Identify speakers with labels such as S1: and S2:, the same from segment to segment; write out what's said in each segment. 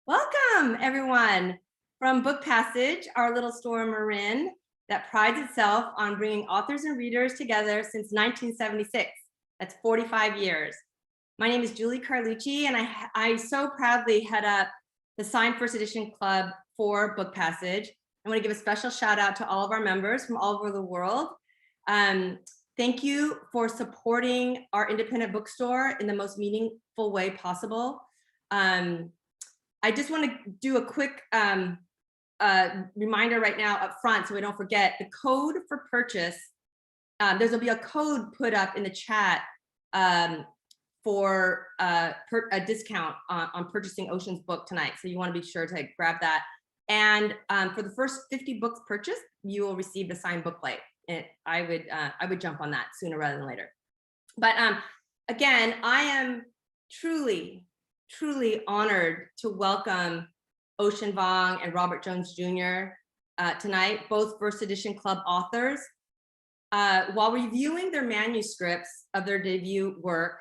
S1: Welcome, everyone, from Book Passage, our little store in Marin that prides itself on bringing authors and readers together since 1976. That's 45 years. My name is Julie Carlucci, and I so proudly head up the Signed First Edition Club for Book Passage. I want to give a special shout out to all of our members from all over the world. Thank you for supporting our independent bookstore in the most meaningful way possible. I just want to do a quick reminder right now up front so we don't forget the code for purchase. There'll be a code put up in the chat for a discount on purchasing Ocean's book tonight. So you want to be sure to grab that. And for the first 50 books purchased, you will receive the signed booklet. I would jump on that sooner rather than later. But again, I am truly honored to welcome Ocean Vuong and Robert Jones Jr. Tonight, both First Edition Club authors. While reviewing their manuscripts of their debut work,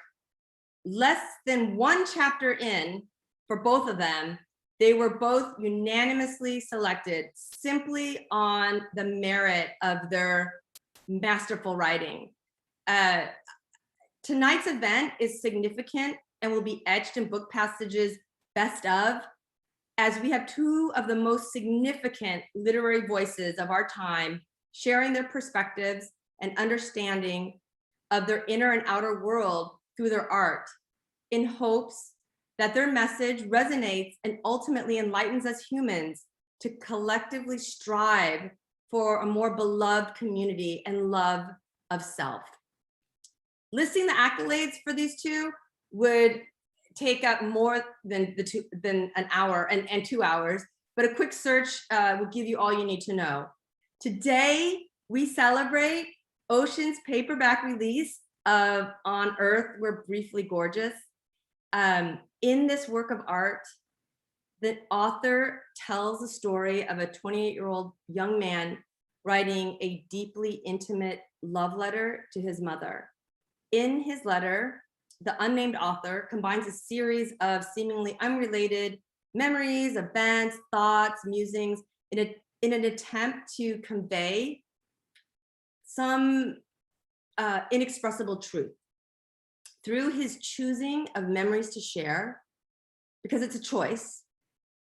S1: less than one chapter in for both of them, they were both unanimously selected simply on the merit of their masterful writing. Tonight's event is significant and will be etched in Book Passage's best of, as we have two of the most significant literary voices of our time sharing their perspectives and understanding of their inner and outer world through their art, in hopes that their message resonates and ultimately enlightens us humans to collectively strive for a more beloved community and love of self. Listing the accolades for these two would take up more than an hour and 2 hours, but a quick search will give you all you need to know. Today, we celebrate Ocean's paperback release of On Earth, We're Briefly Gorgeous. In this work of art, the author tells the story of a 28-year-old young man writing a deeply intimate love letter to his mother. In his letter, the unnamed author combines a series of seemingly unrelated memories, events, thoughts, musings in an attempt to convey some inexpressible truth. Through his choosing of memories to share, because it's a choice,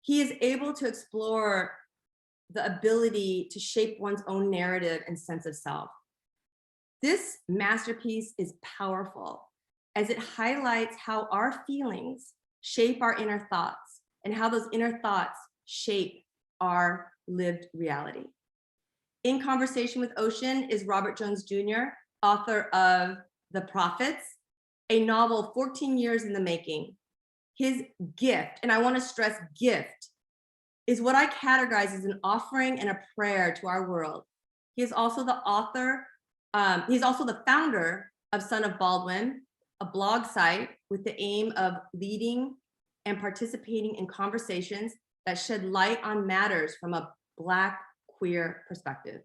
S1: he is able to explore the ability to shape one's own narrative and sense of self. This masterpiece is powerful as it highlights how our feelings shape our inner thoughts and how those inner thoughts shape our lived reality. In Conversation with Ocean is Robert Jones Jr., author of The Prophets, a novel 14 years in the making. His gift, and I want to stress gift, is what I categorize as an offering and a prayer to our world. He is also the author, he's also the founder of Son of Baldwin, a blog site with the aim of leading and participating in conversations that shed light on matters from a Black queer perspective.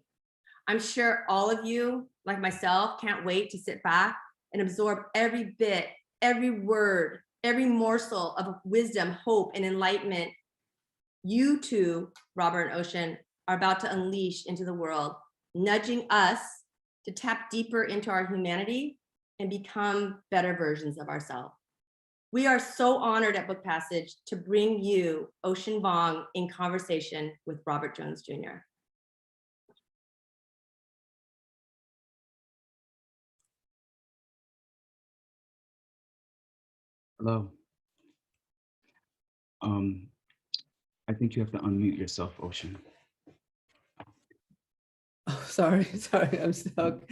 S1: I'm sure all of you, like myself, can't wait to sit back and absorb every bit, every word, every morsel of wisdom, hope, and enlightenment you two, Robert and Ocean, are about to unleash into the world, nudging us to tap deeper into our humanity and become better versions of ourselves. We are so honored at Book Passage to bring you Ocean Vuong in conversation with Robert Jones Jr.
S2: Hello. I think you have to unmute yourself, Ocean.
S3: Oh, sorry, I'm stuck.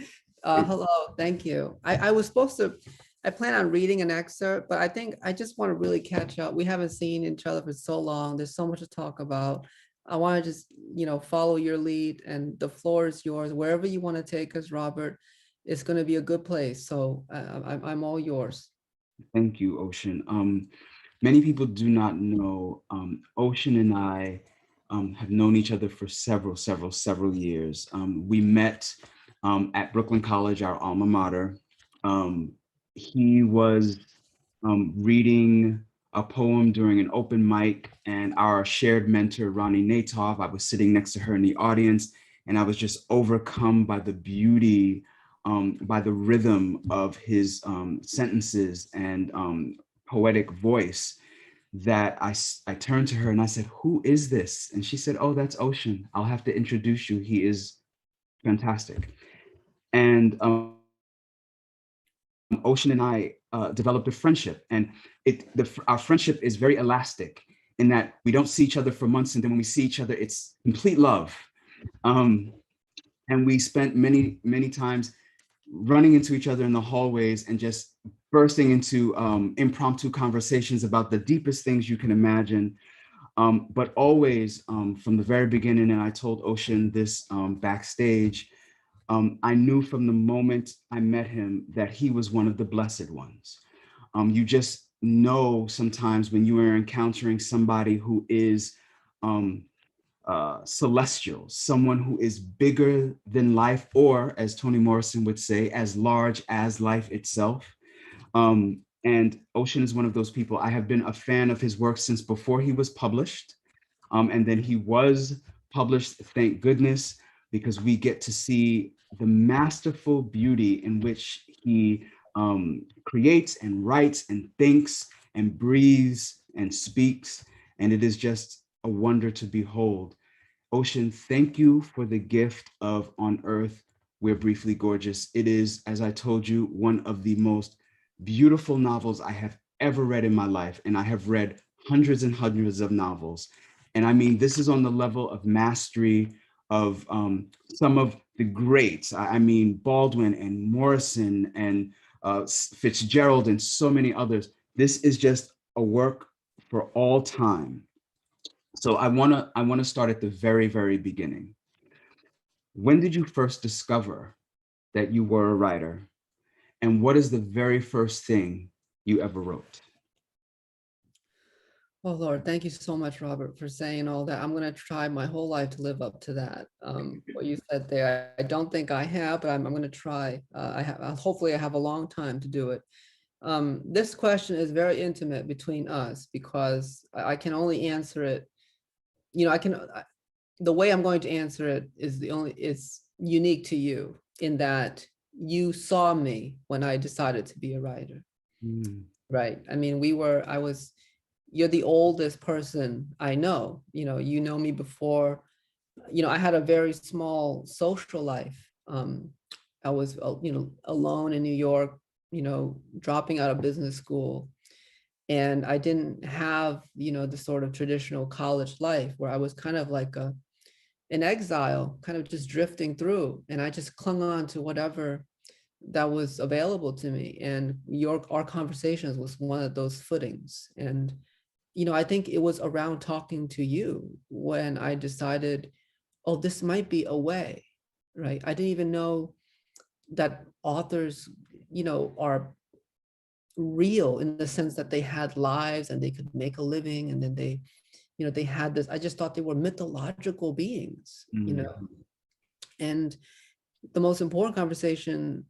S3: Hello, thank you. I was supposed to, I plan on reading an excerpt, but I think I just want to really catch up. We haven't seen each other for so long. There's so much to talk about. I want to just, follow your lead, and the floor is yours. Wherever you want to take us, Robert, it's going to be a good place. So I'm all yours.
S2: Thank you, Ocean. Many people do not know Ocean and I have known each other for several years. We met at Brooklyn College, our alma mater. He was reading a poem during an open mic, and our shared mentor, Ronnie Natov, I was sitting next to her in the audience, and I was just overcome by the beauty, by the rhythm of his sentences and poetic voice, that I turned to her and I said, "Who is this?" And she said, "Oh, that's Ocean. I'll have to introduce you. He is fantastic." And Ocean and I developed a friendship, and our friendship is very elastic in that we don't see each other for months, and then when we see each other, it's complete love. And we spent many times running into each other in the hallways and just bursting into impromptu conversations about the deepest things you can imagine. But always from the very beginning, and I told Ocean this backstage, I knew from the moment I met him that he was one of the blessed ones. You just know sometimes when you are encountering somebody who is celestial, someone who is bigger than life, or as Toni Morrison would say, as large as life itself. And Ocean is one of those people. I have been a fan of his work since before he was published. And then he was published, thank goodness, because we get to see the masterful beauty in which he creates and writes and thinks and breathes and speaks. And it is just a wonder to behold. Ocean, thank you for the gift of On Earth, We're Briefly Gorgeous. It is, as I told you, one of the most beautiful novels I have ever read in my life. And I have read hundreds and hundreds of novels. And I mean, this is on the level of mastery of some of the greats. I mean, Baldwin and Morrison and Fitzgerald and so many others. This is just a work for all time. So I wanna start at the very beginning. When did you first discover that you were a writer? And what is the very first thing you ever wrote?
S3: Oh Lord, thank you so much, Robert, for saying all that. I'm going to try my whole life to live up to that. What you said there, I don't think I have, but I'm going to try. Hopefully I have a long time to do it. This question is very intimate between us because I can only answer it. The way I'm going to answer it is unique to you in that you saw me when I decided to be a writer.
S2: Mm.
S3: right? I mean, you're the oldest person I know. You know me before. I had a very small social life. I was, alone in New York, dropping out of business school. And I didn't have, the sort of traditional college life where I was kind of like an exile, kind of just drifting through. And I just clung on to whatever that was available to me. And our conversations was one of those footings. And, I think it was around talking to you when I decided, oh, this might be a way, right? I didn't even know that authors, are real in the sense that they had lives and they could make a living, and then they had this. I just thought they were mythological beings,
S2: Mm.
S3: and the most important conversation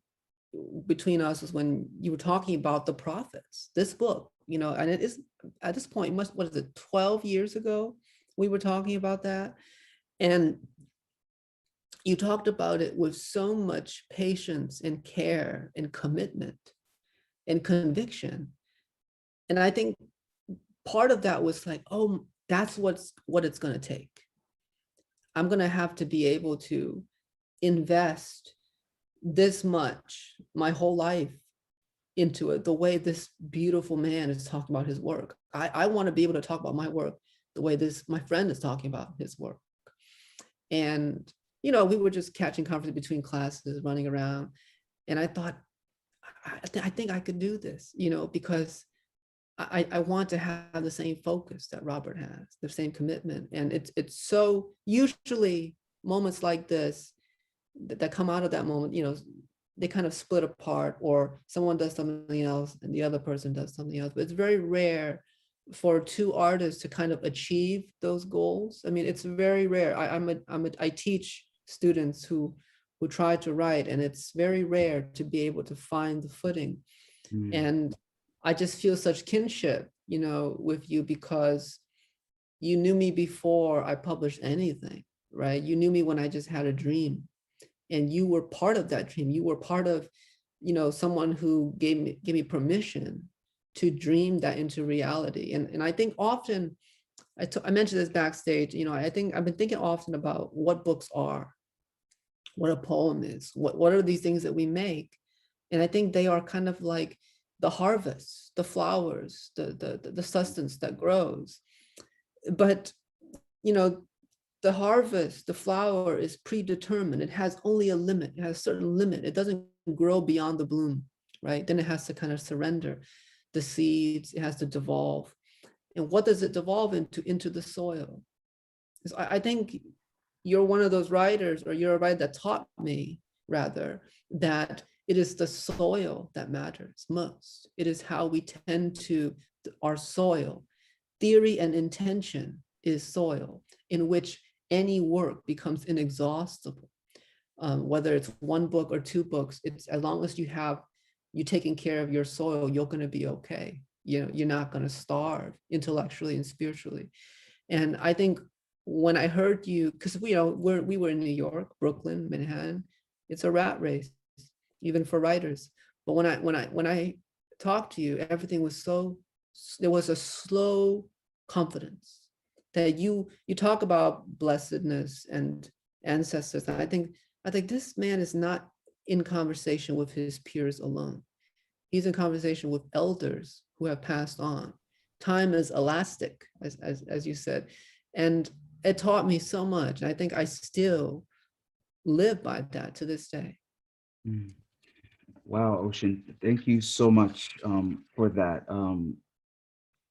S3: between us was when you were talking about the prophets, this book, and it is at this point, what is it, 12 years ago we were talking about that. And you talked about it with so much patience and care and commitment and conviction. And I think part of that was like, oh, that's what it's going to take. I'm going to have to be able to invest this much, my whole life, into it, the way this beautiful man is talking about his work. I want to be able to talk about my work the way my friend is talking about his work. And, we were just catching conferences between classes, running around. And I thought, I think I could do this, because I want to have the same focus that Robert has, the same commitment. And it's so usually moments like this that come out of that moment, they kind of split apart, or someone does something else and the other person does something else. But it's very rare for two artists to kind of achieve those goals. I mean, it's very rare. I teach students who try to write, and it's very rare to be able to find the footing.
S2: Mm.
S3: And I just feel such kinship, with you, because you knew me before I published anything, right? You knew me when I just had a dream, and you were part of that dream. You were part of, someone who gave me permission to dream that into reality. And I think often, I mentioned this backstage, I think I've been thinking often about what books are, what a poem is, what are these things that we make. And I think they are kind of like the harvest, the flowers, the sustenance that grows. But, the harvest, the flower is predetermined. It has only a limit. It has a certain limit. It doesn't grow beyond the bloom, right? Then it has to kind of surrender the seeds. It has to devolve. And what does it devolve into? Into the soil. So I think you're one of those writers, or you're a writer that taught me, rather, that it is the soil that matters most. It is how we tend to our soil. Theory and intention is soil in which any work becomes inexhaustible. Whether it's one book or two books, it's as long as you taking care of your soil, you're going to be okay. You're not going to starve intellectually and spiritually. And I think when I heard you, because we were in New York, Brooklyn, Manhattan, it's a rat race, even for writers. But when I talked to you, everything was there was a slow confidence that you talk about blessedness and ancestors. And I think this man is not in conversation with his peers alone. He's in conversation with elders who have passed on. Time is elastic, as you said. And it taught me so much. And I think I still live by that to this day.
S2: Mm. Wow, Ocean, thank you so much for that.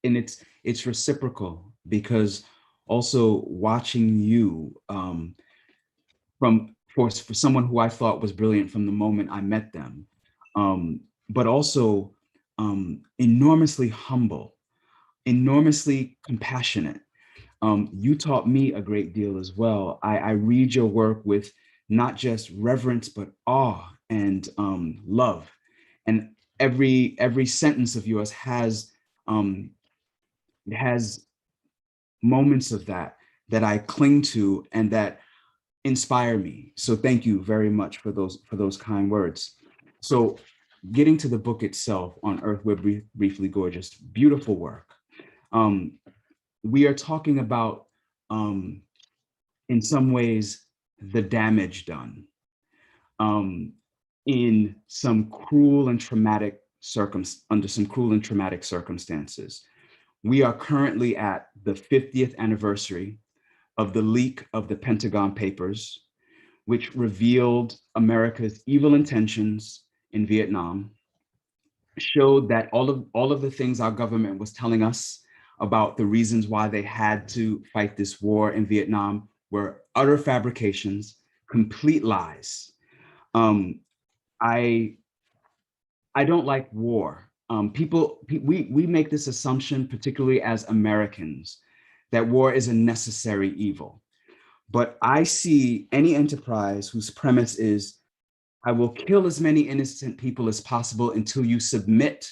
S2: And it's reciprocal, because also watching you for someone who I thought was brilliant from the moment I met them, but also enormously humble, enormously compassionate. You taught me a great deal as well. I read your work with not just reverence, but awe and love. And every sentence of yours has moments of that I cling to and that inspire me. So thank you very much for those kind words. So getting to the book itself, On Earth We're Briefly Gorgeous, beautiful work. We are talking about, in some ways, the damage done in some cruel and traumatic under some cruel and traumatic circumstances. We are currently at the 50th anniversary of the leak of the Pentagon Papers, which revealed America's evil intentions in Vietnam, showed that all of the things our government was telling us about the reasons why they had to fight this war in Vietnam were utter fabrications, complete lies. I don't like war. We make this assumption, particularly as Americans, that war is a necessary evil. But I see any enterprise whose premise is, I will kill as many innocent people as possible until you submit,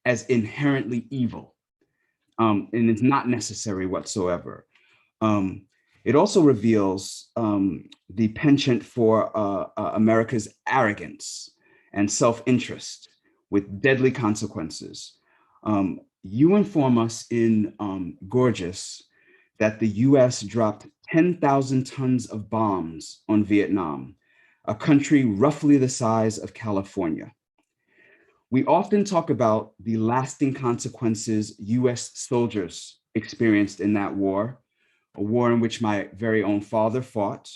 S2: as inherently evil. And it's not necessary whatsoever. It also reveals the penchant for America's arrogance and self-interest with deadly consequences. You inform us in Gorgeous that the US dropped 10,000 tons of bombs on Vietnam, a country roughly the size of California. We often talk about the lasting consequences US soldiers experienced in that war, a war in which my very own father fought.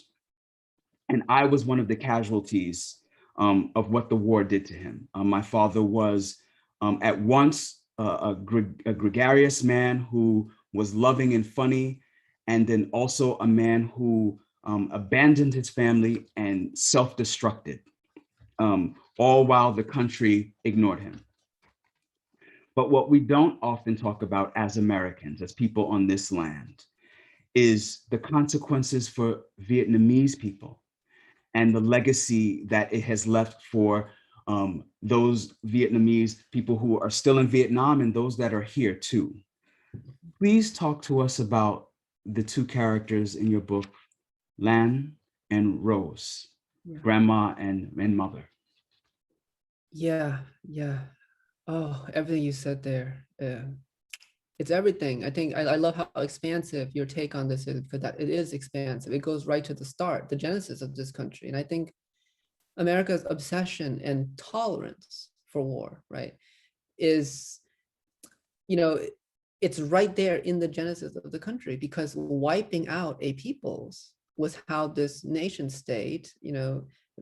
S2: And I was one of the casualties of what the war did to him. My father was at once a gregarious man who was loving and funny, and then also a man who abandoned his family and self-destructed, all while the country ignored him. But what we don't often talk about as Americans, as people on this land, is the consequences for Vietnamese people and the legacy that it has left for those Vietnamese people who are still in Vietnam and those that are here too. Please talk to us about the two characters in your book, Lan and Rose, grandma and mother.
S3: Yeah. Oh, everything you said there. It's everything. I think I love how expansive your take on this is, because that it is expansive. It goes right to the start, the genesis of this country. And I think America's obsession and tolerance for war, right, is, it's right there in the genesis of the country, because wiping out a peoples was how this nation state,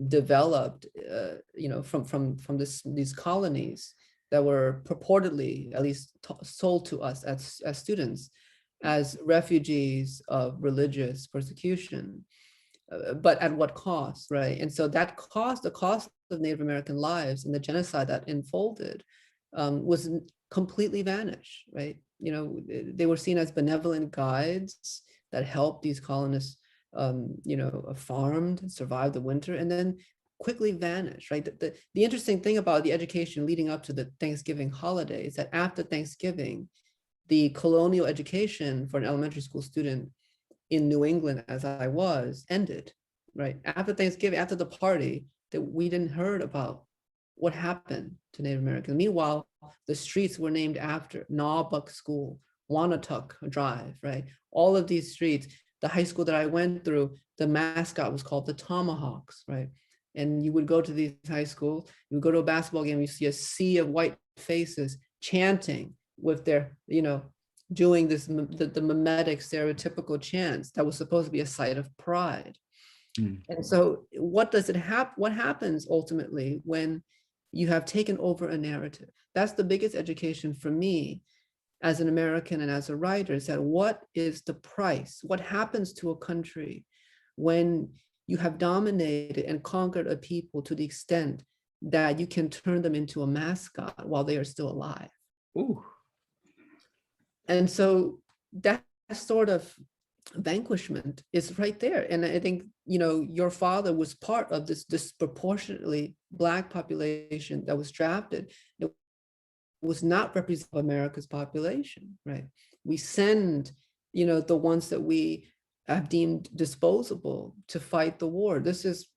S3: developed, from these colonies that were purportedly, at least sold to us as students, as refugees of religious persecution. But at what cost, right? And so that cost, the cost of Native American lives and the genocide that unfolded, was completely vanished, right? They were seen as benevolent guides that helped these colonists, farmed, survived the winter, and then quickly vanished, right? The interesting thing about the education leading up to the Thanksgiving holiday is that after Thanksgiving, the colonial education for an elementary school student in New England, as I was, ended, right? After Thanksgiving, after the party, that we didn't heard about what happened to Native Americans. Meanwhile, the streets were named after Nawbuck School, Wanatuck Drive, right? All of these streets, the high school that I went through, the mascot was called the Tomahawks, right? And you would go to these high schools, you would go to a basketball game, you see a sea of white faces chanting with their, doing this, the mimetic stereotypical chants that was supposed to be a site of pride. And so what happens ultimately when you have taken over a narrative? That's the biggest education for me as an American and as a writer, is that what is the price? What happens to a country when you have dominated and conquered a people to the extent that you can turn them into a mascot while they are still alive?
S2: Ooh.
S3: And so that sort of vanquishment is right there. And I think, your father was part of this disproportionately Black population that was drafted. It was not representative of America's population, right? We send, the ones that we have deemed disposable to fight the war. This is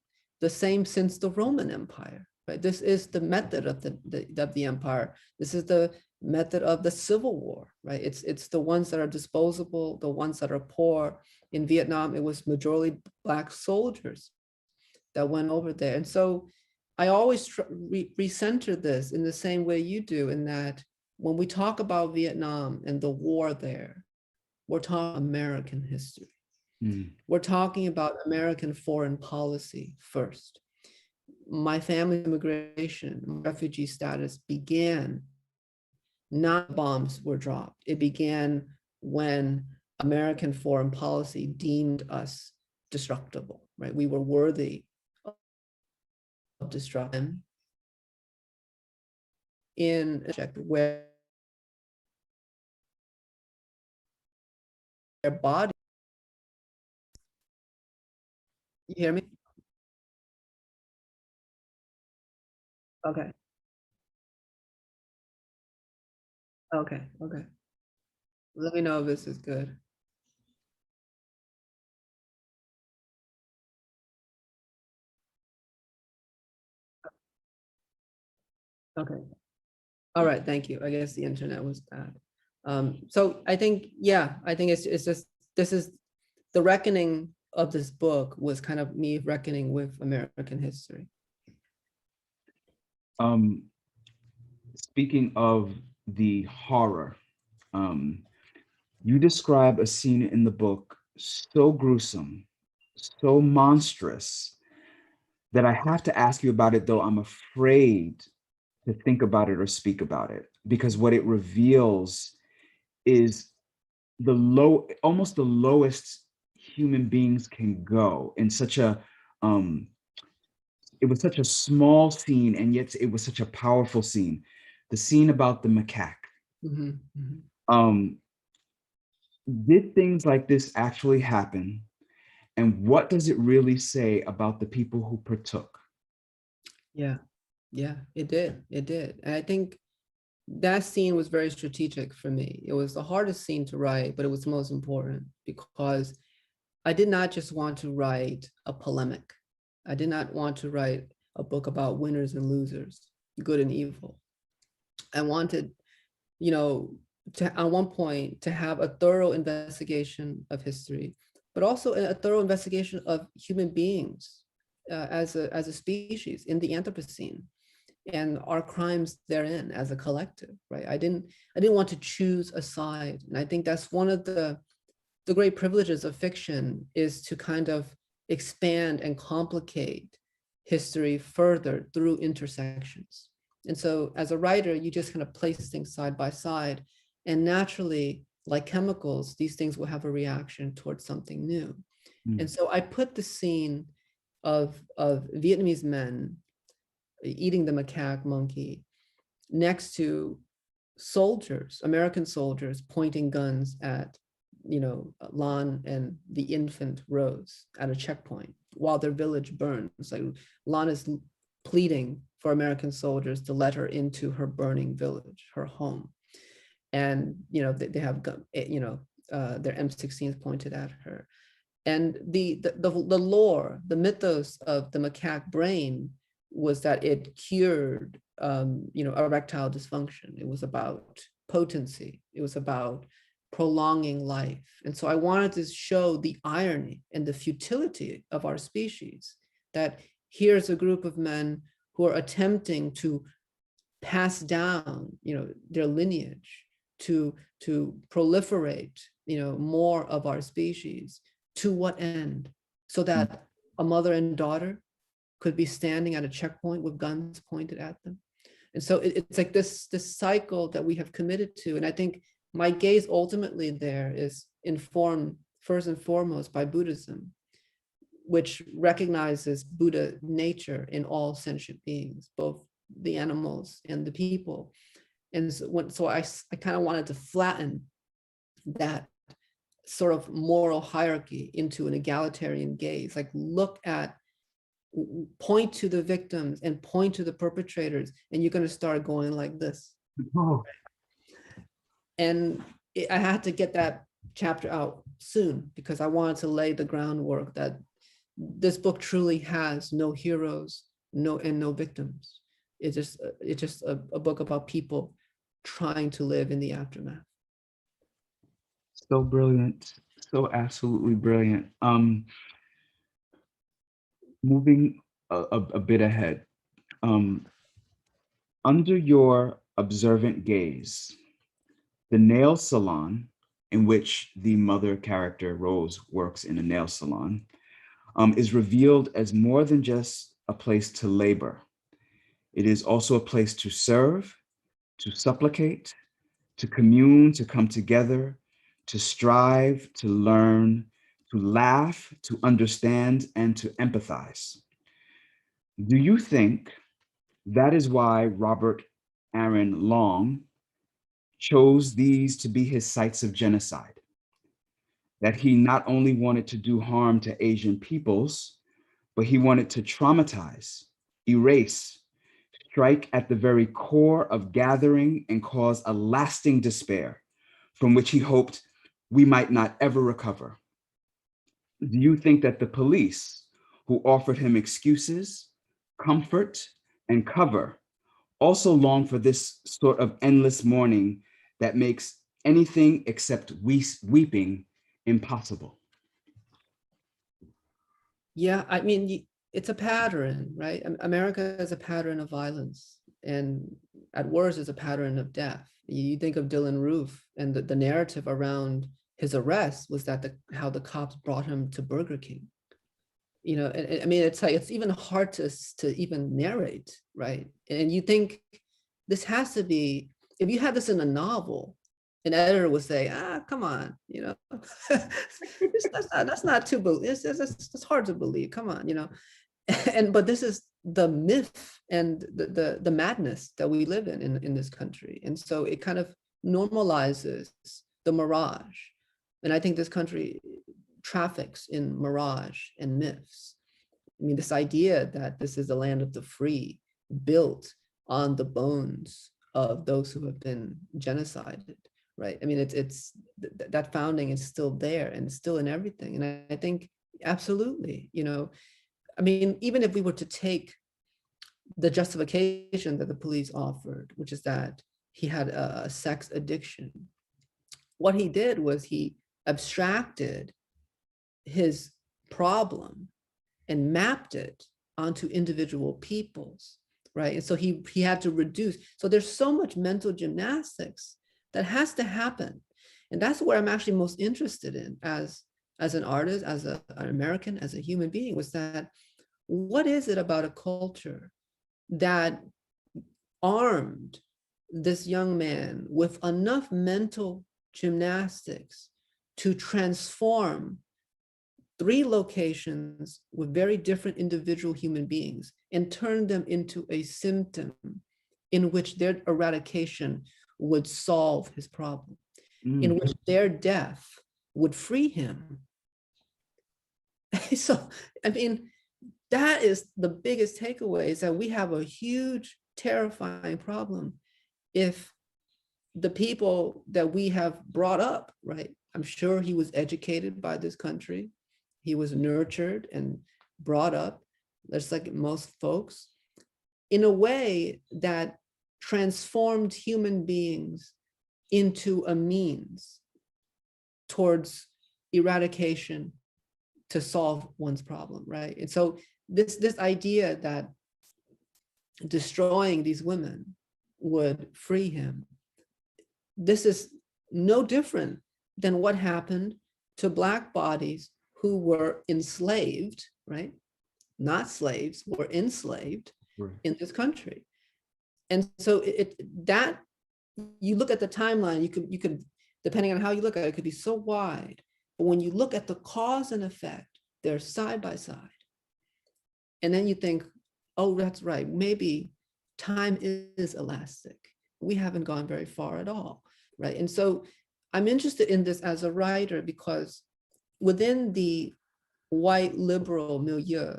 S3: the same since the Roman Empire, right? This is the method of the empire. This is the method of the Civil War, right? It's the ones that are disposable, the ones that are poor. In Vietnam, it was majority Black soldiers that went over there. And so I always recenter this in the same way you do, in that when we talk about Vietnam and the war there, we're talking American history. We're talking about American foreign policy first. My family's immigration, refugee status began not bombs were dropped. It began when American foreign policy deemed us destructible, right? We were worthy of destruction in a where their body. You hear me? Okay. Okay. Okay. Let me know if this is good. Okay. All right. Thank you. I guess the internet was bad. So I think, yeah, I think it's just, this is the reckoning of this book was kind of me reckoning with American history.
S2: Speaking of the horror, you describe a scene in the book so gruesome, so monstrous, that I have to ask you about it, though I'm afraid to think about it or speak about it, because what it reveals is almost the lowest human beings can go in such a, it was such a small scene, and yet it was such a powerful scene. The scene about the macaque. Did things like this actually happen? And what does it really say about the people who partook?
S3: Yeah, it did. It did. And I think that scene was very strategic for me. It was the hardest scene to write, but it was the most important, because I did not just want to write a polemic. I did not want to write a book about winners and losers, good and evil. I wanted, to, at one point, to have a thorough investigation of history, but also a thorough investigation of human beings as a species in the Anthropocene, and our crimes therein as a collective, right? I didn't want to choose a side. And I think that's one of the great privileges of fiction, is to kind of expand and complicate history further through intersections. And so as a writer, you just kind of place things side by side, and naturally, like chemicals, these things will have a reaction towards something new. And so I put the scene of Vietnamese men eating the macaque monkey next to soldiers, American soldiers, pointing guns at, Lan and the infant Rose at a checkpoint while their village burns. Like, Lan is pleading for American soldiers to let her into her burning village, her home. And, they have, their M16s pointed at her. And the lore, the mythos of the macaque brain was that it cured, erectile dysfunction. It was about potency. It was about prolonging life. And so I wanted to show the irony and the futility of our species, that here's a group of men who are attempting to pass down, their lineage, to proliferate, more of our species. To what end? So that a mother and daughter could be standing at a checkpoint with guns pointed at them. And so it's like this cycle that we have committed to. And I think my gaze ultimately there is informed first and foremost by Buddhism, which recognizes Buddha nature in all sentient beings, both the animals and the people. And so I kind of wanted to flatten that sort of moral hierarchy into an egalitarian gaze, like point to the victims and point to the perpetrators, and you're going to start going like this.
S2: Oh.
S3: And I had to get that chapter out soon, because I wanted to lay the groundwork that this book truly has no heroes, no victims. It's just a book about people trying to live in the aftermath.
S2: So brilliant, so absolutely brilliant. Moving a bit ahead, um, under your observant gaze, the nail salon, in which the mother character Rose works in a nail salon, is revealed as more than just a place to labor. It is also a place to serve, to supplicate, to commune, to come together, to strive, to learn, to laugh, to understand, and to empathize. Do you think that is why Robert Aaron Long chose these to be his sites of genocide? That he not only wanted to do harm to Asian peoples, but he wanted to traumatize, erase, strike at the very core of gathering and cause a lasting despair from which he hoped we might not ever recover. Do you think that the police, who offered him excuses, comfort, and cover, also long for this sort of endless mourning that makes anything except weeping impossible?
S3: Yeah, I mean, it's a pattern, right? America is a pattern of violence, and at worst, is a pattern of death. You think of Dylan Roof, and the narrative around his arrest was that how the cops brought him to Burger King. You know, and I mean, it's like, it's even hard to even narrate, right? And you think this has to be, if you had this in a novel, an editor would say, come on, you know, that's not too, it's hard to believe, come on, you know. But this is the myth and the madness that we live in this country. And so it kind of normalizes the mirage. And I think this country traffics in mirage and myths. I mean, this idea that this is the land of the free, built on the bones of those who have been genocided, right? I mean, it's that founding is still there and still in everything. And I think absolutely, you know, I mean, even if we were to take the justification that the police offered, which is that he had a sex addiction, what he did was he abstracted his problem and mapped it onto individual peoples, right? And so he had to reduce. So there's so much mental gymnastics that has to happen. And that's where I'm actually most interested in as an artist, as an American, as a human being, was that what is it about a culture that armed this young man with enough mental gymnastics to transform 3 locations with very different individual human beings and turn them into a symptom in which their eradication would solve his problem, in which their death would free him. So, I mean, that is the biggest takeaway, is that we have a huge, terrifying problem if the people that we have brought up, right? I'm sure he was educated by this country. He was nurtured and brought up, just like most folks, in a way that transformed human beings into a means towards eradication to solve one's problem, right? And so this idea that destroying these women would free him, this is no different than what happened to Black bodies who were enslaved, right? Not slaves, were enslaved in this country. And so that you look at the timeline, you could, depending on how you look at it, it could be so wide. But when you look at the cause and effect, they're side by side. And then you think, oh, that's right, maybe time is elastic. We haven't gone very far at all, right? And so I'm interested in this as a writer because within the white liberal milieu,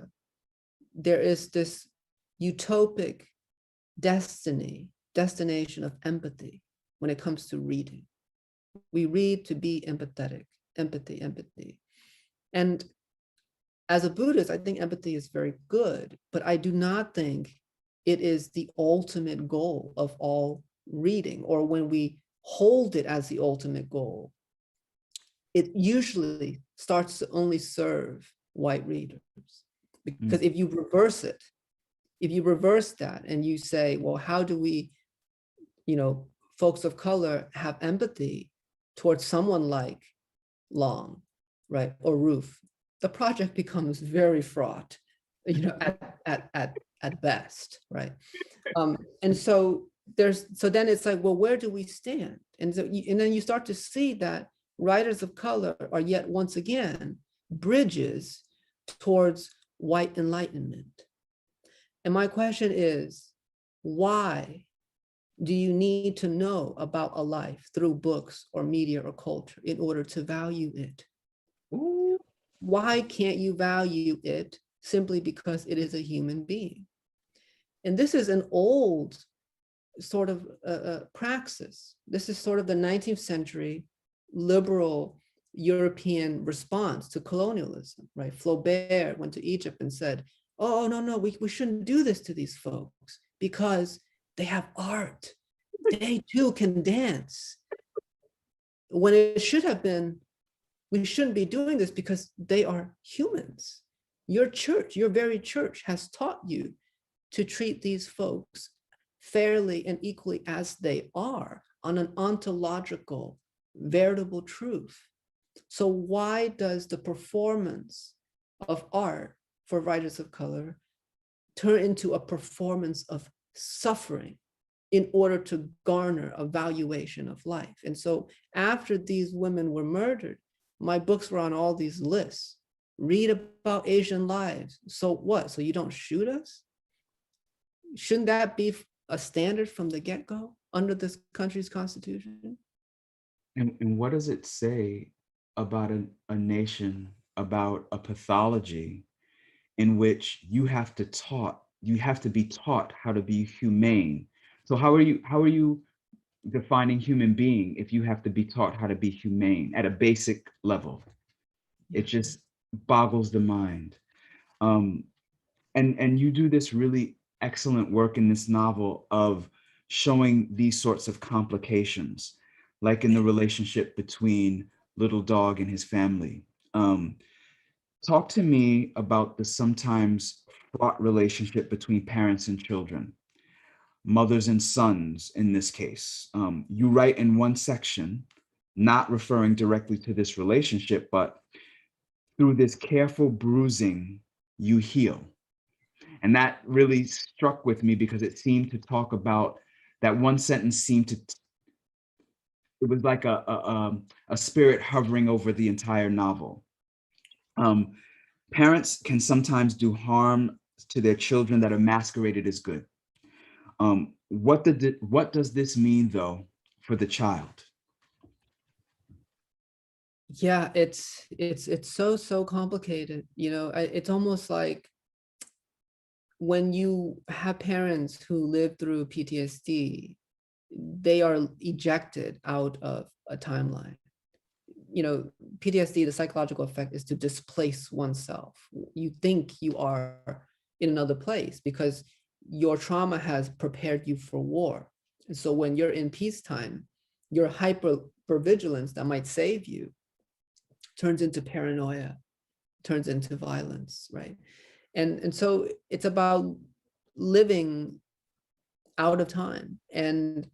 S3: there is this utopic destination of empathy when it comes to reading. We read to be empathetic, empathy. And as a Buddhist, I think empathy is very good, but I do not think it is the ultimate goal of all reading, or when we hold it as the ultimate goal, it usually starts to only serve white readers. Because if you reverse it, if you reverse that and you say, well, how do we, folks of color have empathy towards someone like Long, right, or Ruth, the project becomes very fraught, at best, right? And so then it's like, well, where do we stand? And then you start to see that writers of color are yet once again bridges towards white enlightenment. And my question is, why do you need to know about a life through books or media or culture in order to value it?
S2: Ooh.
S3: Why can't you value it simply because it is a human being? And this is an old sort of praxis. This is sort of the 19th century liberal European response to colonialism, right? Flaubert went to Egypt and said, oh, no, we shouldn't do this to these folks because they have art. They too can dance. When it should have been, we shouldn't be doing this because they are humans. Your church, your very church has taught you to treat these folks fairly and equally as they are on an ontological, veritable truth. So why does the performance of art for writers of color turn into a performance of suffering in order to garner a valuation of life? And so after these women were murdered, my books were on all these lists. Read about Asian lives. So what? So you don't shoot us? Shouldn't that be a standard from the get-go under this country's constitution?
S2: And what does it say about a nation, about a pathology in which you have to be taught how to be humane? So how are you defining human being if you have to be taught how to be humane at a basic level? It just boggles the mind. And you do this really excellent work in this novel of showing these sorts of complications, like in the relationship between Little Dog and his family. Talk to me about the sometimes fraught relationship between parents and children, mothers and sons in this case. You write in one section, not referring directly to this relationship, but through this careful bruising, you heal. And that really struck with me because it seemed to talk about that one sentence seemed to, it was like a spirit hovering over the entire novel. Parents can sometimes do harm to their children that are masqueraded as good. What does this mean though for the child?
S3: Yeah, it's so complicated. It's almost like when you have parents who live through PTSD, they are ejected out of a timeline. PTSD, the psychological effect is to displace oneself. You think you are in another place because your trauma has prepared you for war. And so when you're in peacetime, your hypervigilance that might save you turns into paranoia, turns into violence, right? And so it's about living out of time. And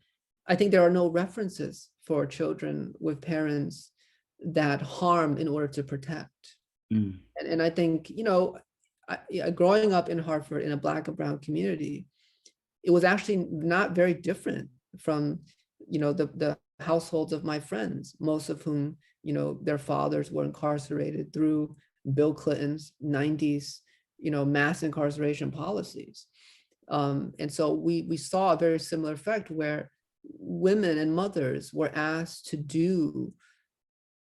S3: I think there are no references for children with parents that harm in order to protect. And I think, growing up in Hartford in a Black and brown community, it was actually not very different from, the households of my friends, most of whom, their fathers were incarcerated through Bill Clinton's 90s, mass incarceration policies. And so we saw a very similar effect where women and mothers were asked to do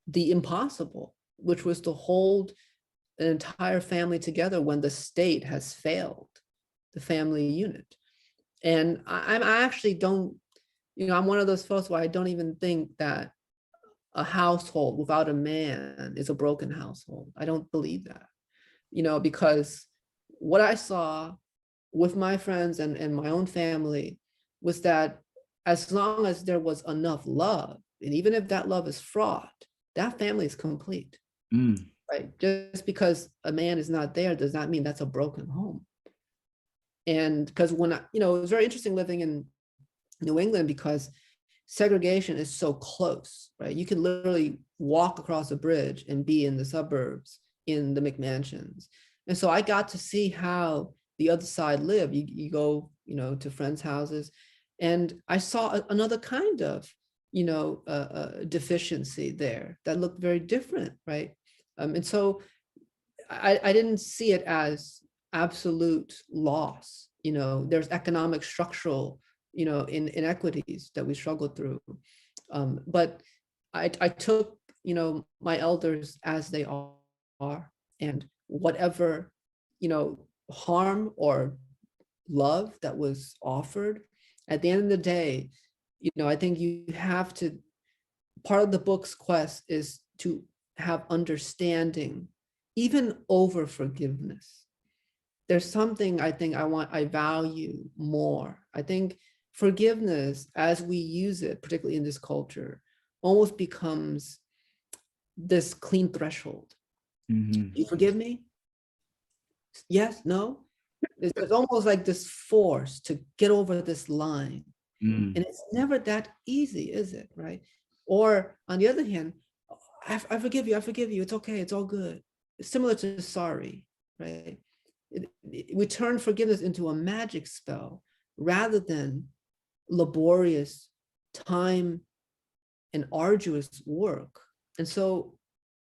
S3: the impossible, which was to hold an entire family together when the state has failed the family unit. And I actually don't, I'm one of those folks where I don't even think that a household without a man is a broken household. I don't believe that. because what I saw with my friends and my own family was that as long as there was enough love, and even if that love is fraught, that family is complete, right? Just because a man is not there does not mean that's a broken home. And because when it was very interesting living in New England because segregation is so close, right? You can literally walk across a bridge and be in the suburbs in the McMansions. And so I got to see how the other side live. You go, to friends' houses, and I saw another kind of, deficiency there that looked very different, right? And so I didn't see it as absolute loss. There's economic structural, inequities that we struggled through. But I took, my elders as they are, and whatever, harm or love that was offered, at the end of the day, I think you have to, part of the book's quest is to have understanding, even over forgiveness. There's something I think I value more. I think forgiveness, as we use it, particularly in this culture, almost becomes this clean threshold. You forgive me? Yes, no? There's almost like this force to get over this line. And it's never that easy, is it, right? Or on the other hand, I forgive you, it's okay, it's all good. It's similar to sorry, right? We turn forgiveness into a magic spell rather than laborious time and arduous work. And so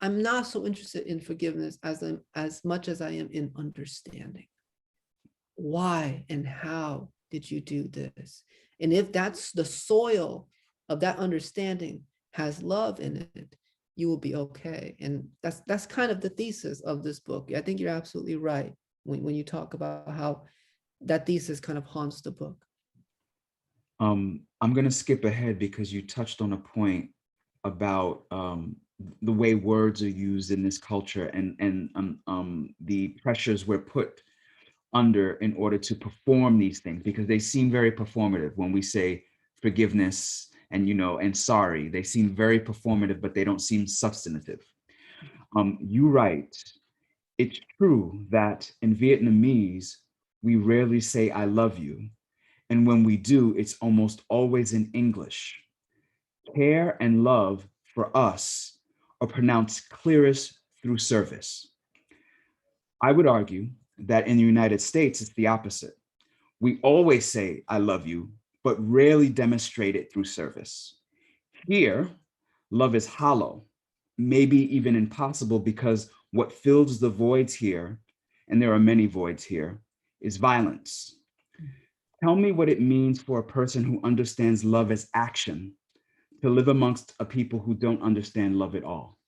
S3: I'm not so interested in forgiveness as much as I am in understanding. Why and how did you do this? And if that's the soil of that understanding has love in it, you will be okay. And that's kind of the thesis of this book. I think you're absolutely right when you talk about how that thesis kind of haunts the book.
S2: I'm going to skip ahead because you touched on a point about the way words are used in this culture and the pressures we're put under in order to perform these things, because they seem very performative. When we say forgiveness and sorry, they seem very performative, but they don't seem substantive. You write, it's true that in Vietnamese, we rarely say I love you. And when we do, it's almost always in English. Care and love for us are pronounced clearest through service. I would argue that in the United States, it's the opposite. We always say, I love you, but rarely demonstrate it through service. Here, love is hollow, maybe even impossible, because what fills the voids here, and there are many voids here, is violence. Tell me what it means for a person who understands love as action to live amongst a people who don't understand love at all.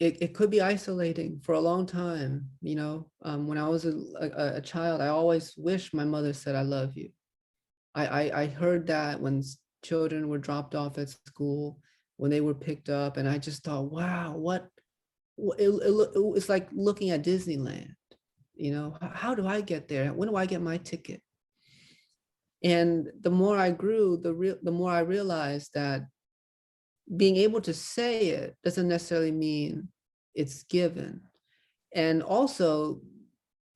S3: It could be isolating for a long time. When I was a child, I always wished my mother said, I love you. I heard that when children were dropped off at school, when they were picked up, and I just thought, wow, it's like looking at Disneyland. How do I get there? When do I get my ticket? And the more I grew, the more I realized that being able to say it doesn't necessarily mean it's given. And also,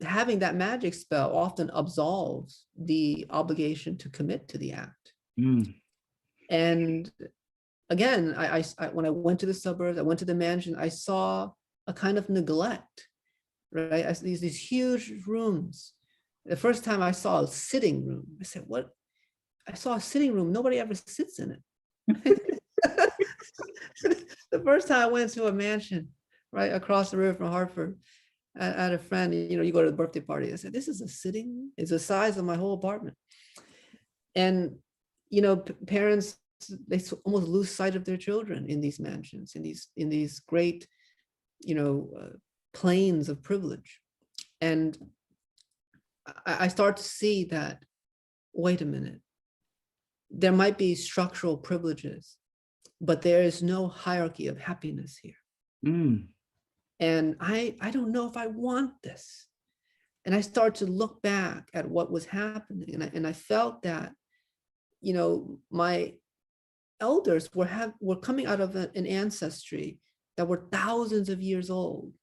S3: having that magic spell often absolves the obligation to commit to the act. And again, I when I went to the suburbs, I went to the mansion, I saw a kind of neglect, right? I see these huge rooms. The first time I saw a sitting room, I said, what? I saw a sitting room, nobody ever sits in it. The first time I went to a mansion right across the river from Hartford, I had a friend, you go to the birthday party. I said, this is a sitting room? It's the size of my whole apartment. And, parents, they almost lose sight of their children in these mansions, in these great, planes of privilege. And I start to see that, wait a minute, there might be structural privileges, but there is no hierarchy of happiness here. And I don't know if I want this. And I started to look back at what was happening. And I felt that, you know, my elders were coming out of an ancestry that were thousands of years old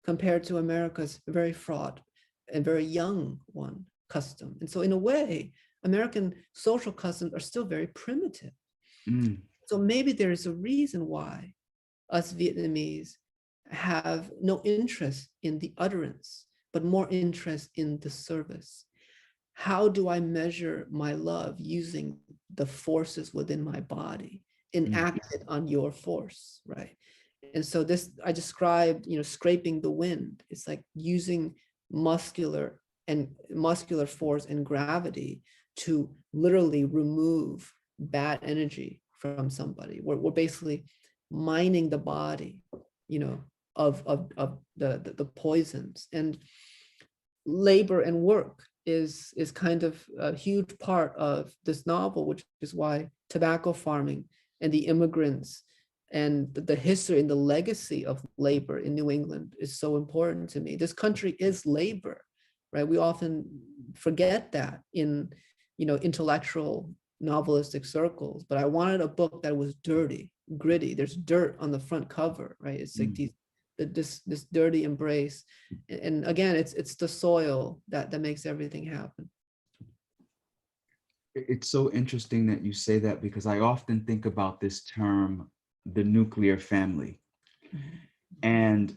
S3: compared to America's very fraught and very young one custom. And so in a way, American social customs are still very primitive.
S2: Mm,
S3: So maybe there is a reason why us Vietnamese have no interest in the utterance, but more interest in the service. How do I measure my love using the forces within my body enacted on your force, right? And so this, I described, you know, scraping the wind. It's like using muscular force and gravity to literally remove bad energy from somebody. We're basically mining the body, you know, of the poisons. And labor and work is kind of a huge part of this novel, which is why tobacco farming and the immigrants and the history and the legacy of labor in New England is so important to me. This country is labor, right? We often forget that in, you know, intellectual novelistic circles, but I wanted a book that was dirty, gritty. There's dirt on the front cover, right? It's like this dirty embrace. And again, it's the soil that makes everything happen.
S2: It's so interesting that you say that, because I often think about this term, the nuclear family. And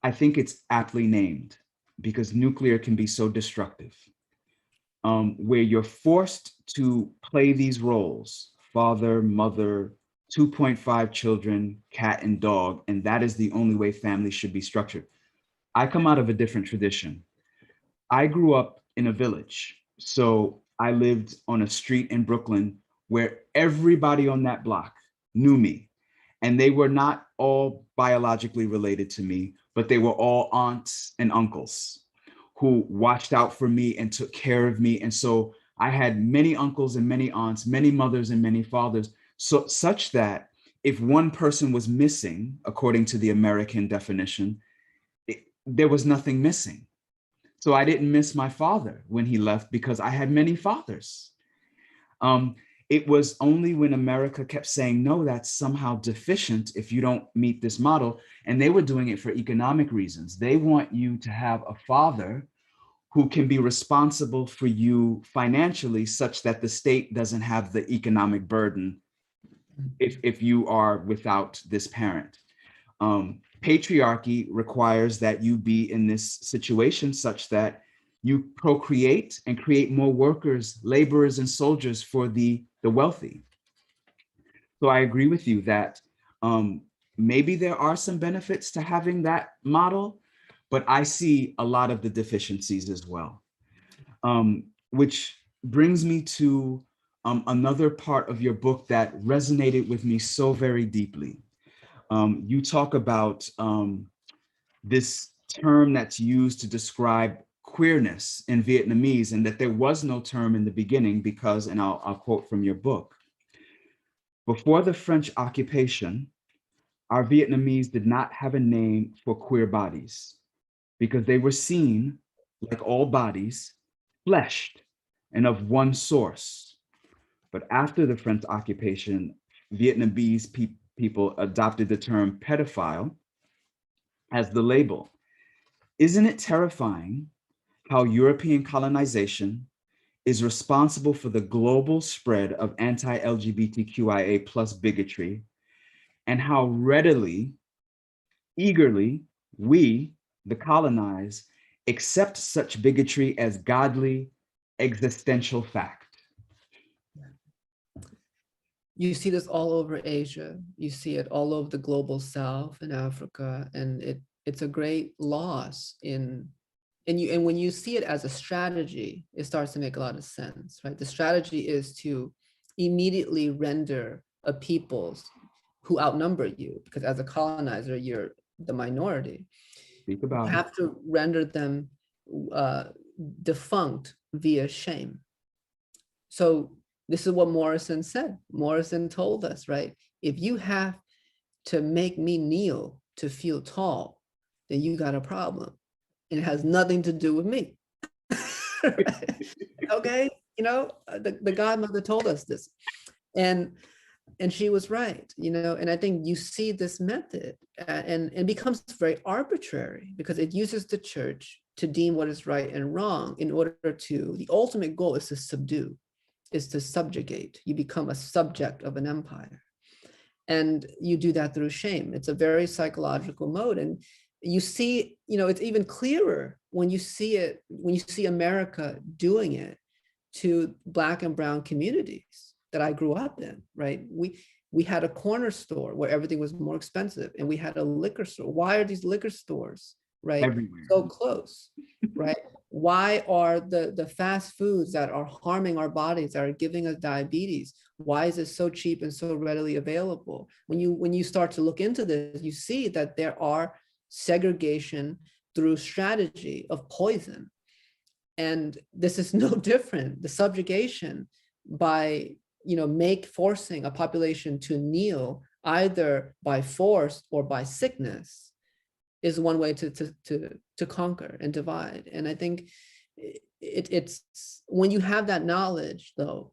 S2: I think it's aptly named because nuclear can be so destructive, where you're forced to play these roles, father, mother, 2.5 children, cat and dog, and that is the only way families should be structured. I come out of a different tradition. I grew up in a village. So I lived on a street in Brooklyn where everybody on that block knew me. And they were not all biologically related to me, but they were all aunts and uncles who watched out for me and took care of me. And so I had many uncles and many aunts, many mothers and many fathers, so such that if one person was missing, according to the American definition, there was nothing missing. So I didn't miss my father when he left because I had many fathers. It was only when America kept saying, no, that's somehow deficient if you don't meet this model. And they were doing it for economic reasons. They want you to have a father who can be responsible for you financially such that the state doesn't have the economic burden if you are without this parent. Patriarchy requires that you be in this situation such that you procreate and create more workers, laborers, and soldiers for the wealthy. So I agree with you that maybe there are some benefits to having that model, but I see a lot of the deficiencies as well. Which brings me to another part of your book that resonated with me so very deeply. You talk about this term that's used to describe queerness in Vietnamese, and that there was no term in the beginning because, and I'll quote from your book, before the French occupation, our Vietnamese did not have a name for queer bodies because they were seen, like all bodies, fleshed and of one source. But after the French occupation, Vietnamese people adopted the term pedophile as the label. Isn't it terrifying how European colonization is responsible for the global spread of anti-LGBTQIA plus bigotry, and how readily, eagerly, we, the colonized, accept such bigotry as godly, existential fact?
S3: You see this all over Asia. You see it all over the global South and Africa, and it's a great loss in, and when you see it as a strategy, it starts to make a lot of sense, right? The strategy is to immediately render a peoples who outnumber you, because as a colonizer, you're the minority.
S2: Speak
S3: You
S2: about it.
S3: have to render them defunct via shame. So this is what Morrison said. Morrison told us, right? If you have to make me kneel to feel tall, then you got a problem. And it has nothing to do with me. Right? Okay, the godmother told us this. And she was right, and I think you see this method and it becomes very arbitrary because it uses the church to deem what is right and wrong in order to, the ultimate goal is to subdue, is to subjugate. You become a subject of an empire. And you do that through shame. It's a very psychological mode. And you see, it's even clearer when you see it, when you see America doing it to Black and brown communities that I grew up in, right? We had a corner store where everything was more expensive, and we had a liquor store. Why are these liquor stores, right,
S2: Everywhere.
S3: so close, right? Why are the fast foods that are harming our bodies, that are giving us diabetes, why is it so cheap and so readily available? When you start to look into this, you see that there are segregation through strategy of poison. And this is no different. The subjugation by, forcing a population to kneel either by force or by sickness is one way to conquer and divide. And I think it's when you have that knowledge, though,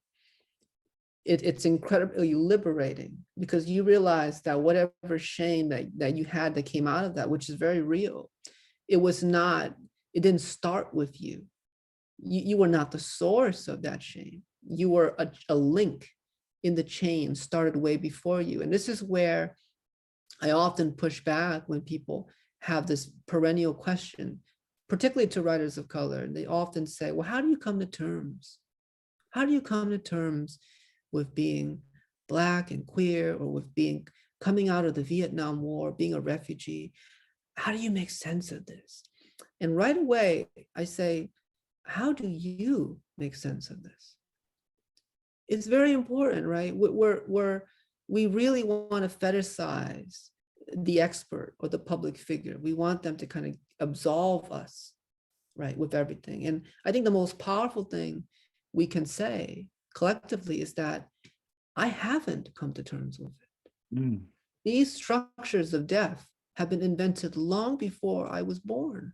S3: it's incredibly liberating, because you realize that whatever shame that you had that came out of that, which is very real, it didn't start with you. You were not the source of that shame. You were a link in the chain, started way before you. And this is where I often push back when people have this perennial question, particularly to writers of color. And they often say, well, how do you come to terms? How do you come to terms with being Black and queer, or with coming out of the Vietnam War, being a refugee? How do you make sense of this? And right away, I say, how do you make sense of this? It's very important, right? We really want to fetishize the expert or the public figure. We want them to kind of absolve us, right, with everything. And I think the most powerful thing we can say collectively is that I haven't come to terms with it. Mm. These structures of death have been invented long before I was born.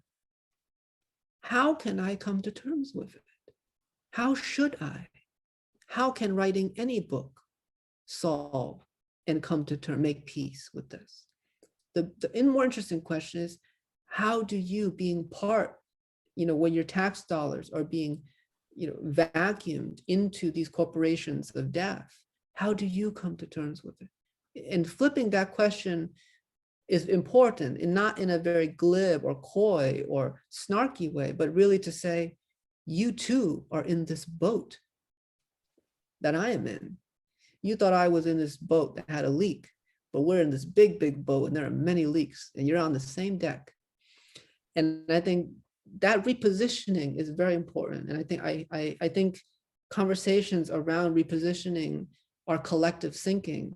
S3: How can I come to terms with it? How should I? How can writing any book solve and come to terms, make peace with this? The more interesting question is, how do you, being part, when your tax dollars are being, vacuumed into these corporations of death, how do you come to terms with it? And flipping that question is important, and not in a very glib or coy or snarky way, but really to say, you too are in this boat that I am in. You thought I was in this boat that had a leak, but we're in this big, big boat and there are many leaks and you're on the same deck. And I think that repositioning is very important. And I think conversations around repositioning our collective thinking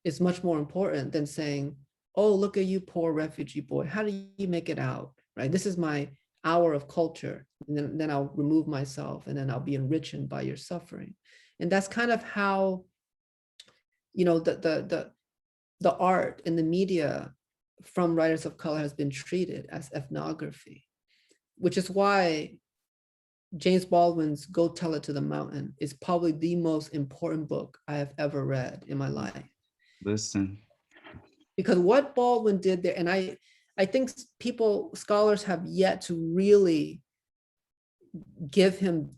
S3: is much more important than saying, oh, look at you, poor refugee boy. How do you make it out, right? This is my hour of culture. And then I'll remove myself, and then I'll be enriched by your suffering. And that's kind of how, the art and the media from writers of color has been treated as ethnography, which is why James Baldwin's Go Tell It to the Mountain is probably the most important book I have ever read in my life.
S2: Listen.
S3: Because what Baldwin did there, and I think scholars have yet to really give him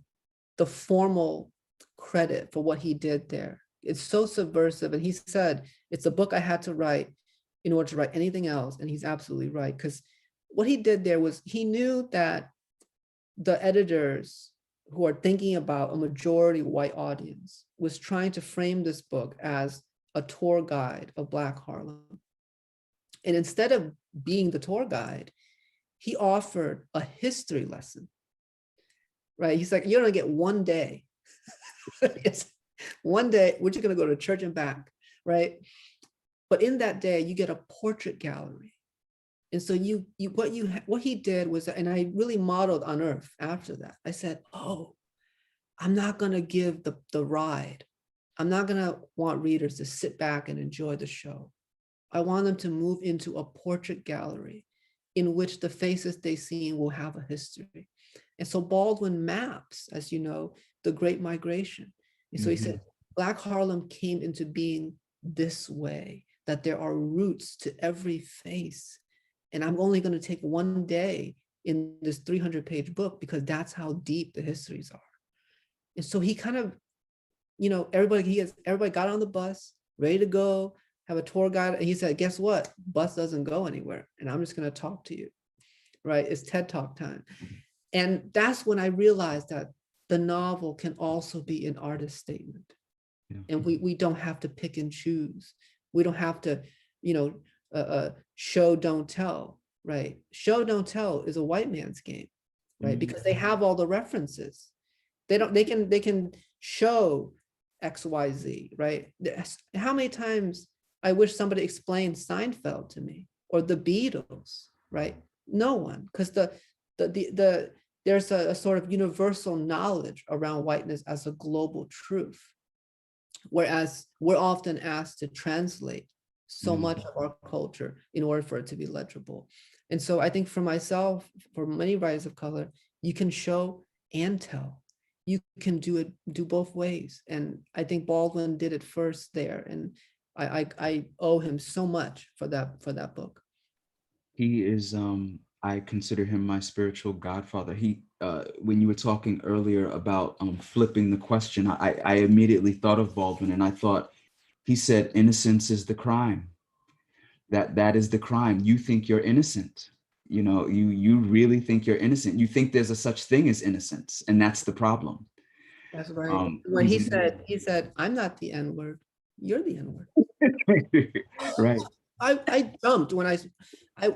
S3: the formal credit for what he did there. It's so subversive. And he said, it's a book I had to write in order to write anything else. And he's absolutely right. Because what he did there was, he knew that the editors who are thinking about a majority white audience was trying to frame this book as a tour guide of Black Harlem. And instead of being the tour guide, he offered a history lesson, right? He's like, you're gonna get one day. It's one day, we're just gonna go to church and back, right? But in that day, you get a portrait gallery. And so what he did was, and I really modeled Unearth after that. I said, oh, I'm not gonna give the ride. I'm not gonna want readers to sit back and enjoy the show. I want them to move into a portrait gallery in which the faces they see will have a history. And so Baldwin maps, as you know, the Great Migration. And so he said, Black Harlem came into being this way, that there are roots to every face. And I'm only going to take one day in this 300-page book because that's how deep the histories are. And so he kind of, everybody got on the bus, ready to go, have a tour guide. And he said, guess what? Bus doesn't go anywhere. And I'm just going to talk to you, right? It's TED Talk time. And that's when I realized that the novel can also be an artist statement. Yeah. And we don't have to pick and choose. We don't have to, show, don't tell, right? Show, don't tell is a white man's game, right? Because they have all the references. They can show X, Y, Z, right? How many times I wish somebody explained Seinfeld to me or the Beatles, right? No one, because there's a sort of universal knowledge around whiteness as a global truth, whereas we're often asked to translate so much of our culture in order for it to be legible. And so I think for myself, for many writers of color, you can show and tell. You can do both ways. And I think Baldwin did it first there. And I owe him so much for that book.
S2: He is, I consider him my spiritual godfather. He, when you were talking earlier about flipping the question, I immediately thought of Baldwin, and I thought, he said, innocence is the crime. That is the crime. You think you're innocent. You really think you're innocent. You think there's a such thing as innocence, and that's the problem.
S3: That's right. When he said, I'm not the N-word, you're the N-word.
S2: Right.
S3: I jumped when I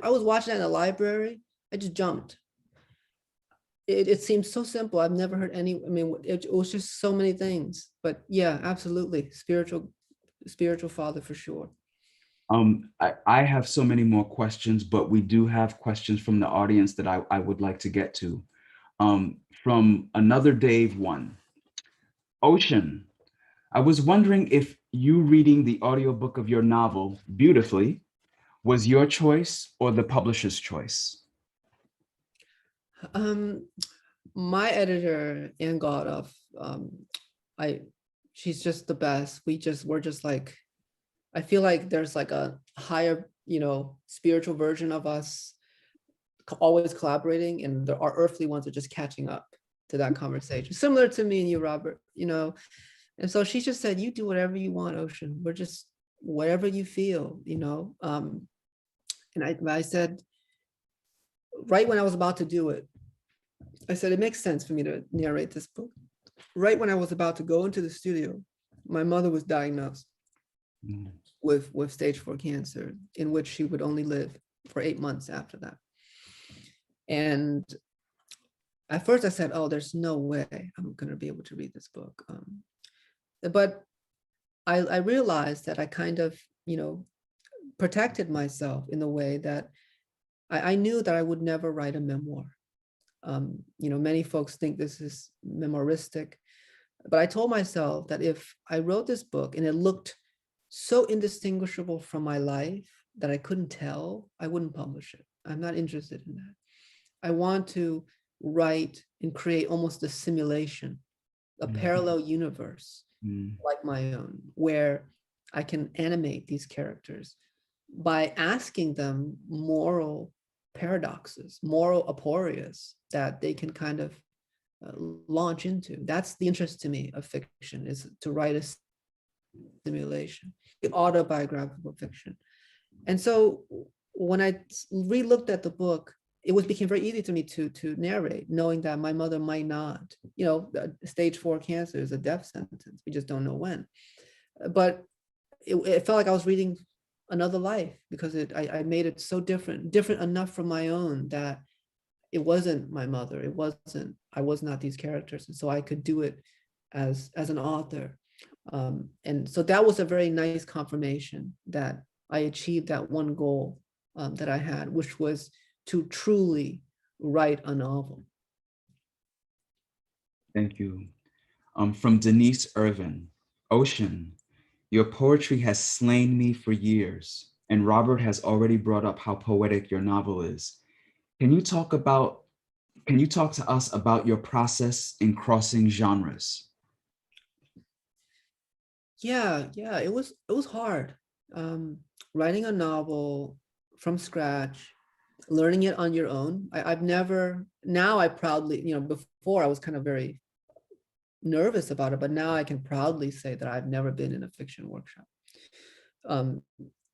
S3: was watching that in the library. I just jumped. It seems so simple. I've never heard it was just so many things. But yeah, absolutely. Spiritual father for sure.
S2: I have so many more questions, but we do have questions from the audience that I would like to get to. From another Dave one. Ocean, I was wondering if you reading the audiobook of your novel beautifully was your choice or the publisher's choice?
S3: My editor, Ann Godoff, she's just the best. We're just like, I feel like there's like a higher, spiritual version of us always collaborating, and our earthly ones are just catching up to that conversation. Similar to me and you, Robert, And so she just said, you do whatever you want, Ocean. We're just whatever you feel, And I said, right when I was about to do it, I said, it makes sense for me to narrate this book. Right when I was about to go into the studio, my mother was diagnosed with stage 4 cancer, in which she would only live for 8 months after that. And at first I said, oh, there's no way I'm going to be able to read this book. But I realized that I kind of, protected myself in the way that I knew that I would never write a memoir. Many folks think this is memoiristic, but I told myself that if I wrote this book and it looked so indistinguishable from my life that I couldn't tell, I wouldn't publish it. I'm not interested in that. I want to write and create almost a simulation, a parallel universe like my own, where I can animate these characters by asking them moral paradoxes, moral aporias that they can kind of launch into. That's the interest to me of fiction, is to write a simulation, autobiographical fiction. And so when I re-looked at the book, it became very easy to me to narrate, knowing that my mother might not, stage 4 cancer is a death sentence. We just don't know when. But it felt like I was reading another life, because I made it so different enough from my own that it wasn't my mother. I was not these characters. And so I could do it as an author. And so that was a very nice confirmation that I achieved that one goal that I had, which was to truly write a novel.
S2: Thank you. From Denise Irvin, Ocean, your poetry has slain me for years, and Robert has already brought up how poetic your novel is. Can you talk about, can you talk to us about your process in crossing genres?
S3: Yeah, it was hard. Writing a novel from scratch, learning it on your own. I've never, now I proudly, before I was kind of very nervous about it, but now I can proudly say that I've never been in a fiction workshop. Um,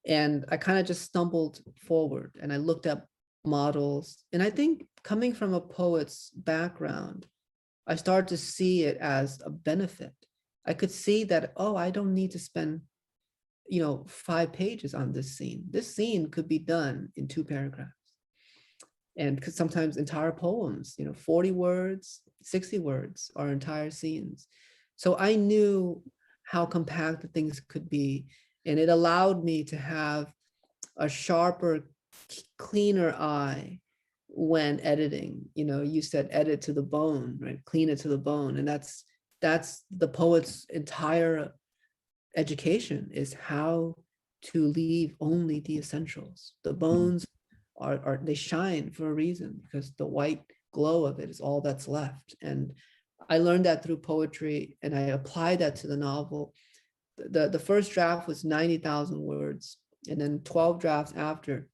S3: and I kind of just stumbled forward and I looked up models. And I think coming from a poet's background, I started to see it as a benefit. I could see that, oh, I don't need to spend, 5 pages on this scene. This scene could be done in 2 paragraphs. And because sometimes entire poems, 40 words, 60 words are entire scenes. So I knew how compact the things could be. And it allowed me to have a sharper, cleaner eye when editing. You said edit to the bone, right? Clean it to the bone. And that's the poet's entire education, is how to leave only the essentials. The bones are they shine for a reason, because the white glow of it is all that's left. And I learned that through poetry, and I applied that to the novel. The first draft was 90,000 words, and then 12 drafts after,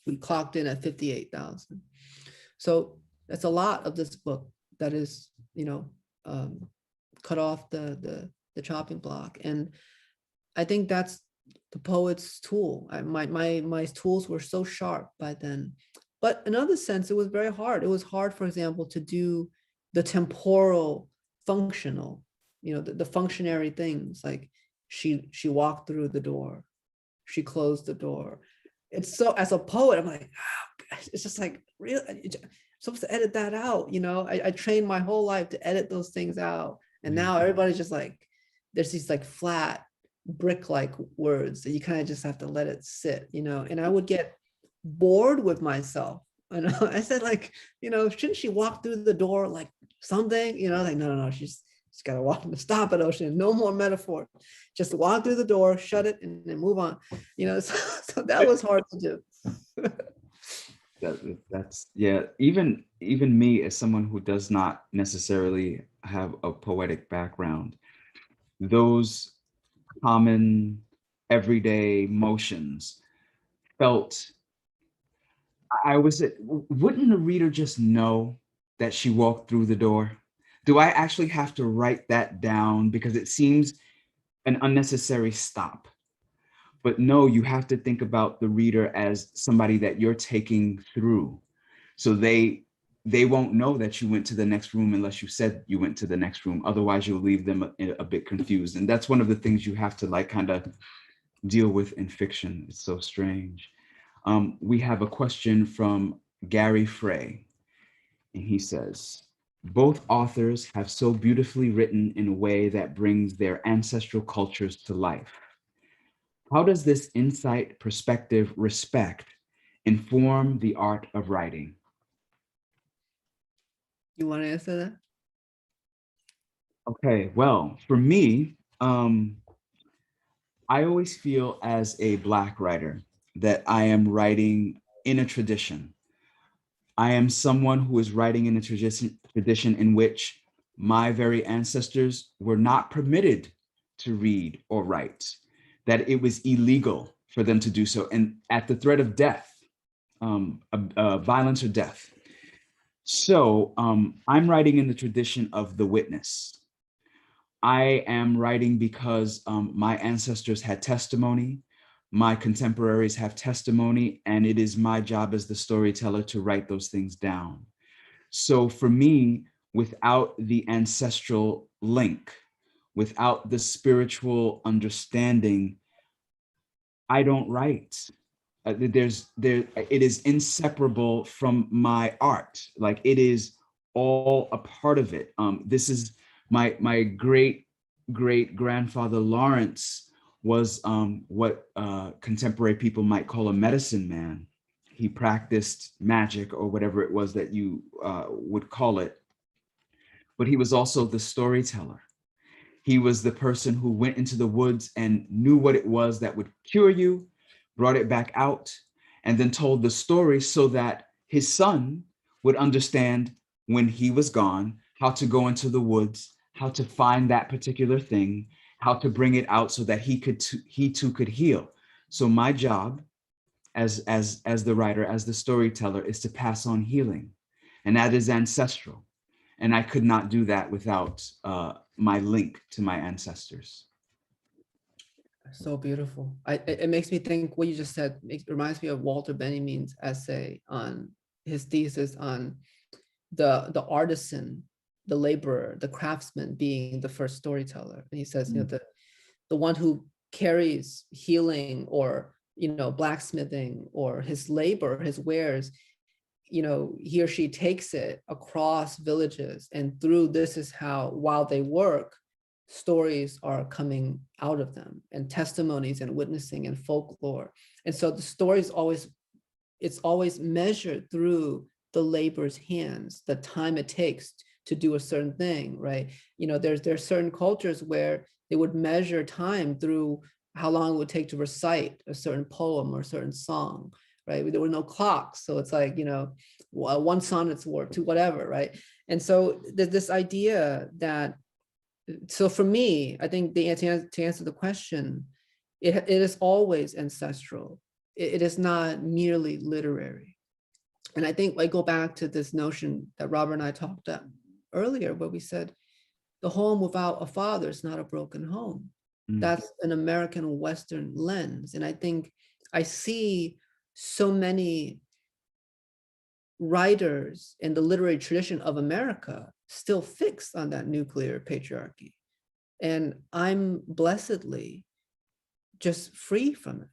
S3: we clocked in at 58,000. So that's a lot of this book that is, cut off the chopping block. And I think that's the poet's tool. My tools were so sharp by then. But in another sense, it was very hard. It was hard, for example, to do the temporal functional, the functionary things, like she walked through the door, she closed the door. It's so, as a poet, I'm like, it's just like, real, I'm supposed to edit that out. I trained my whole life to edit those things out. And now everybody's just like, there's these like flat brick-like words that you kind of just have to let it sit, and I would get bored with myself. I said, like, shouldn't she walk through the door like something, like, no, she's gotta walk. Stop it, Ocean, no more metaphor, just walk through the door, shut it, and then move on. So that was hard to do.
S2: That's yeah. Even me, as someone who does not necessarily have a poetic background, those common everyday motions felt, wouldn't the reader just know that she walked through the door? Do I actually have to write that down? Because it seems an unnecessary stop. But no, you have to think about the reader as somebody that you're taking through. So they won't know that you went to the next room unless you said you went to the next room. Otherwise, you'll leave them a bit confused. And that's one of the things you have to like kind of deal with in fiction. It's so strange. We have a question from Gary Frey, and he says, both authors have so beautifully written in a way that brings their ancestral cultures to life. How does this insight, perspective, respect inform the art of writing?
S3: You want to answer that?
S2: Okay, well, for me, I always feel as a Black writer that I am writing in a tradition. I am someone who is writing in a tradition in which my very ancestors were not permitted to read or write, that it was illegal for them to do so, and at the threat of death, violence or death. So I'm writing in the tradition of the witness. I am writing because my ancestors had testimony, my contemporaries have testimony, and it is my job as the storyteller to write those things down. So for me, without the ancestral link, without the spiritual understanding, I don't write. It is inseparable from my art. Like, it is all a part of it. This is my great grandfather Lawrence was what contemporary people might call a medicine man. He practiced magic or whatever it was that you would call it, but he was also the storyteller. He was the person who went into the woods and knew what it was that would cure you, brought it back out, and then told the story so that his son would understand when he was gone, how to go into the woods, how to find that particular thing, how to bring it out so that he too could heal. So my job as the writer, as the storyteller, is to pass on healing, and that is ancestral. And I could not do that without my link to my ancestors.
S3: So beautiful. It makes me think what you just said reminds me of Walter Benjamin's essay on his thesis on the artisan, the laborer, the craftsman being the first storyteller. And he says, you know, the one who carries healing or, you know, blacksmithing or his labor, his wares, you know, he or she takes it across villages, and through this is how, while they work, stories are coming out of them, and testimonies and witnessing and folklore. And so the story is always, it's always measured through the labor's hands, the time it takes to do a certain thing, right? You know, there's certain cultures where they would measure time through how long it would take to recite a certain poem or a certain song, right? There were no clocks. So it's like, you know, one sonnet's worth to whatever, right? And so there's this idea that, so for me, I think to answer the question, it is always ancestral. It is not merely literary. And I think I go back to this notion that Robert and I talked about earlier, where we said, the home without a father is not a broken home. That's an American Western lens. And I think I see so many writers in the literary tradition of America still fixed on that nuclear patriarchy. And I'm blessedly just free from it.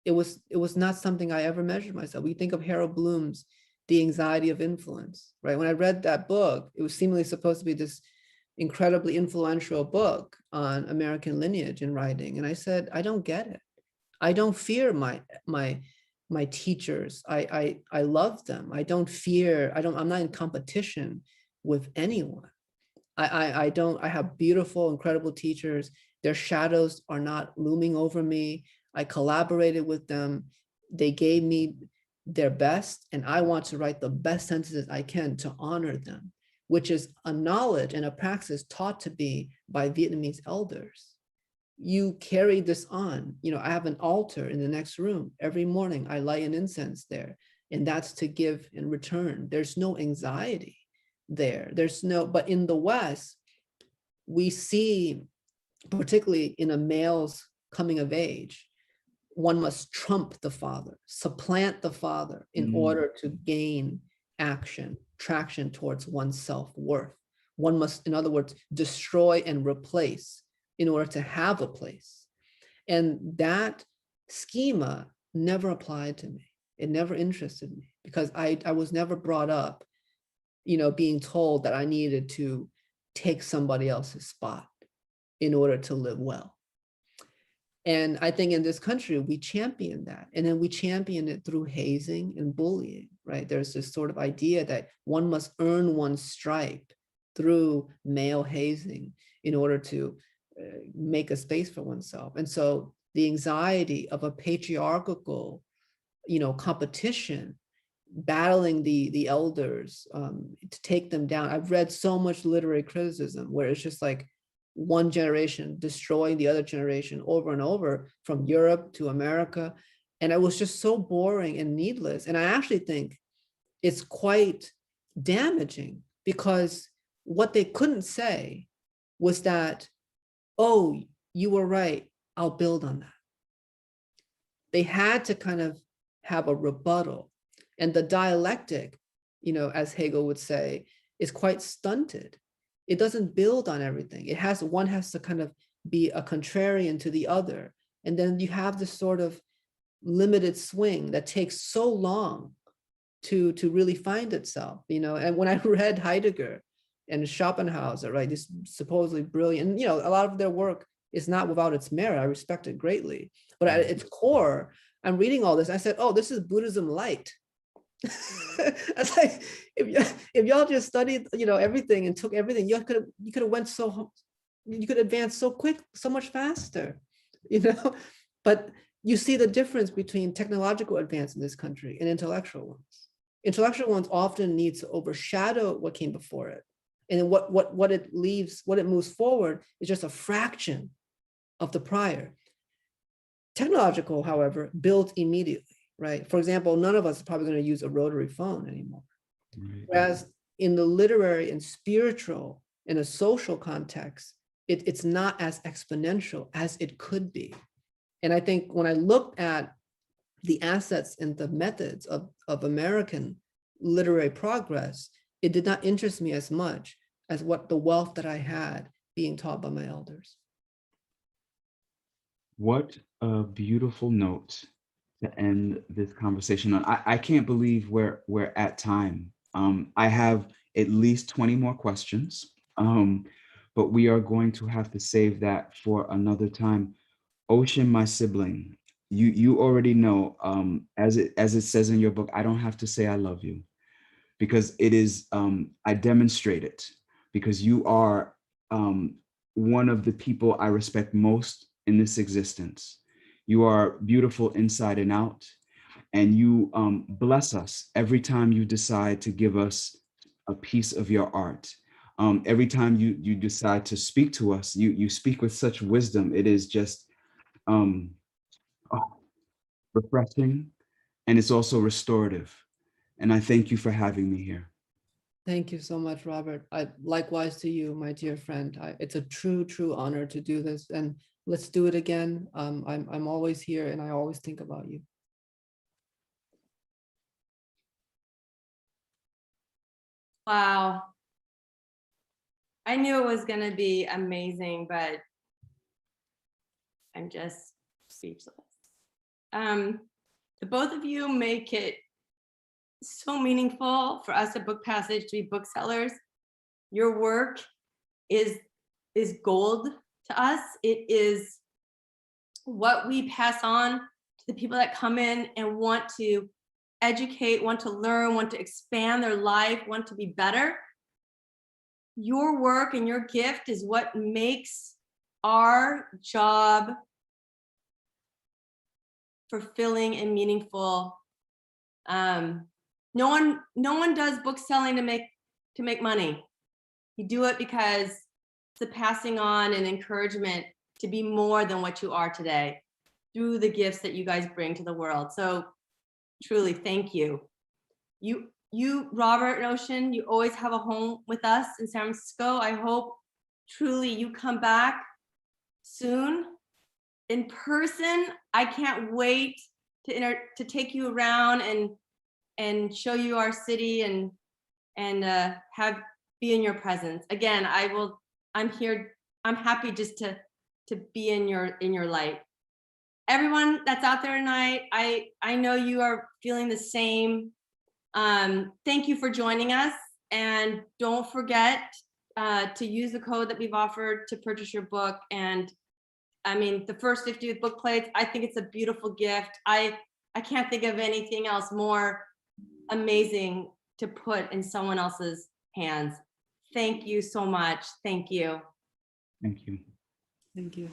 S3: It was not something I ever measured myself. We think of Harold Bloom's The Anxiety of Influence, right? When I read that book, it was seemingly supposed to be this incredibly influential book on American lineage and writing. And I said, I don't get it. I don't fear my teachers. I love them. I don't fear, I'm not in competition with anyone. I have beautiful, incredible teachers. Their shadows are not looming over me. I collaborated with them. They gave me their best, and I want to write the best sentences I can to honor them, which is a knowledge and a practice taught to me by Vietnamese elders. You carry this on. You know, I have an altar in the next room. Every morning I light an incense there, and that's to give in return. There's no anxiety there. There's no, but in the West, we see, particularly in a male's coming of age, one must trump the father, supplant the father in order to gain action, traction towards one's self-worth. One must, in other words, destroy and replace in order to have a place. And that schema never applied to me. It never interested me, because I was never brought up, you know, being told that I needed to take somebody else's spot in order to live well. And I think in this country, we champion that. And then we champion it through hazing and bullying, right? There's this sort of idea that one must earn one's stripe through male hazing in order to make a space for oneself. And so the anxiety of a patriarchal, you know, competition, battling the elders to take them down. I've read so much literary criticism where it's just like, one generation destroying the other generation over and over, from Europe to America. And it was just so boring and needless. And I actually think it's quite damaging, because what they couldn't say was that, oh, you were right, I'll build on that. They had to kind of have a rebuttal. And the dialectic, you know, as Hegel would say, is quite stunted. It doesn't build on everything. One has to kind of be a contrarian to the other. And then you have this sort of limited swing that takes so long to really find itself, you know. And when I read Heidegger and Schopenhauer, right, this supposedly brilliant, and, you know, a lot of their work is not without its merit. I respect it greatly. But at its core, I'm reading all this. I said, oh, this is Buddhism light. It's like, if y'all just studied, you know, everything and took everything, you could have went you could advance so quick, so much faster, you know. But you see the difference between technological advance in this country and intellectual ones. intellectual ones often need to overshadow what came before it. And then what it leaves, what it moves forward is just a fraction of the prior. Technological, however, built immediately, right? For example, none of us is probably going to use a rotary phone anymore.
S2: Right.
S3: Whereas in the literary and spiritual, in a social context, it's not as exponential as it could be. And I think when I looked at the assets and the methods of American literary progress, it did not interest me as much as what the wealth that I had being taught by my elders.
S2: What a beautiful note to end this conversation on. I can't believe we're at time. I have at least 20 more questions, but we are going to have to save that for another time. Ocean, my sibling, you already know, as it says in your book, I don't have to say I love you, because it is, I demonstrate it, because you are one of the people I respect most in this existence. You are beautiful inside and out, and you bless us every time you decide to give us a piece of your art. Every time you decide to speak to us, you speak with such wisdom. It is just refreshing, and it's also restorative. And I thank you for having me here.
S3: Thank you so much, Robert. Likewise to you, my dear friend. It's a true honor to do this, and let's do it again. I'm always here, and I always think about you.
S1: Wow. I knew it was going to be amazing, but I'm just speechless. The both of you make it so meaningful for us at Book Passage to be booksellers. Your work is gold to us. It is what we pass on to the people that come in and want to educate, want to learn, want to expand their life, want to be better. Your work and your gift is what makes our job fulfilling and meaningful. No one does book selling to make money. You do it because it's a passing on and encouragement to be more than what you are today through the gifts that you guys bring to the world. So truly, thank you. You, Robert and Ocean, you always have a home with us in San Francisco. I hope truly you come back soon in person. I can't wait to take you around and show you our city and be in your presence. Again, I'm here. I'm happy just to be in your light. Everyone that's out there tonight, I know you are feeling the same. Thank you for joining us, and don't forget to use the code that we've offered to purchase your book. And I mean, the first 50 book plates, I think it's a beautiful gift. I can't think of anything else more amazing to put in someone else's hands. Thank you so much. Thank you.
S2: Thank you.
S3: Thank you.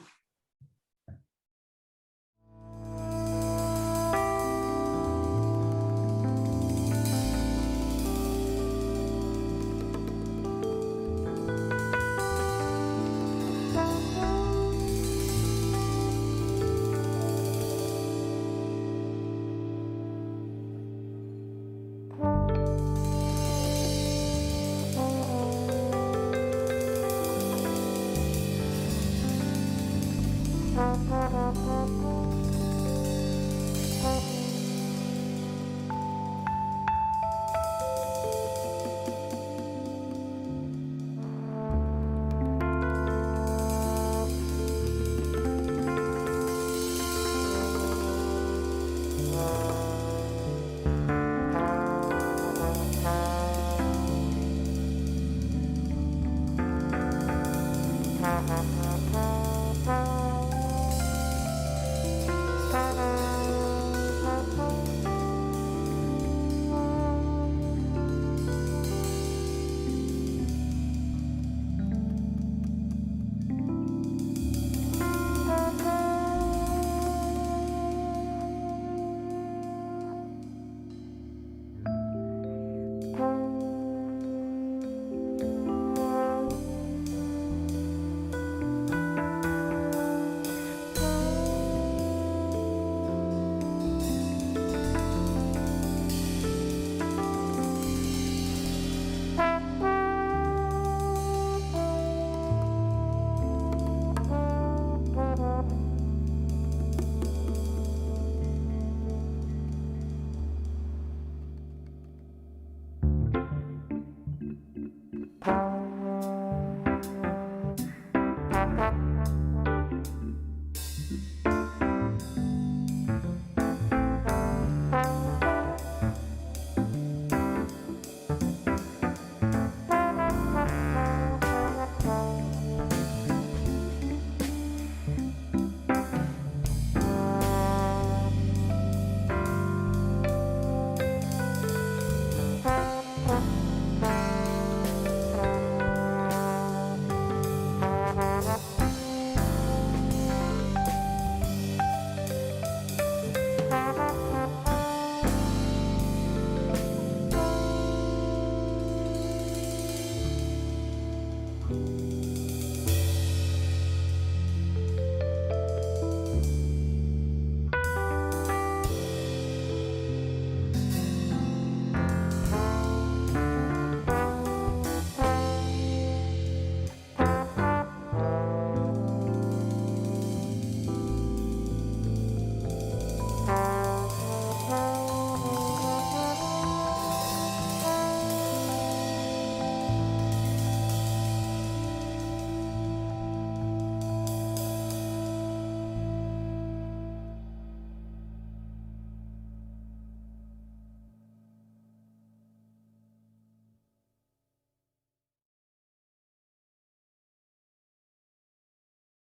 S3: you.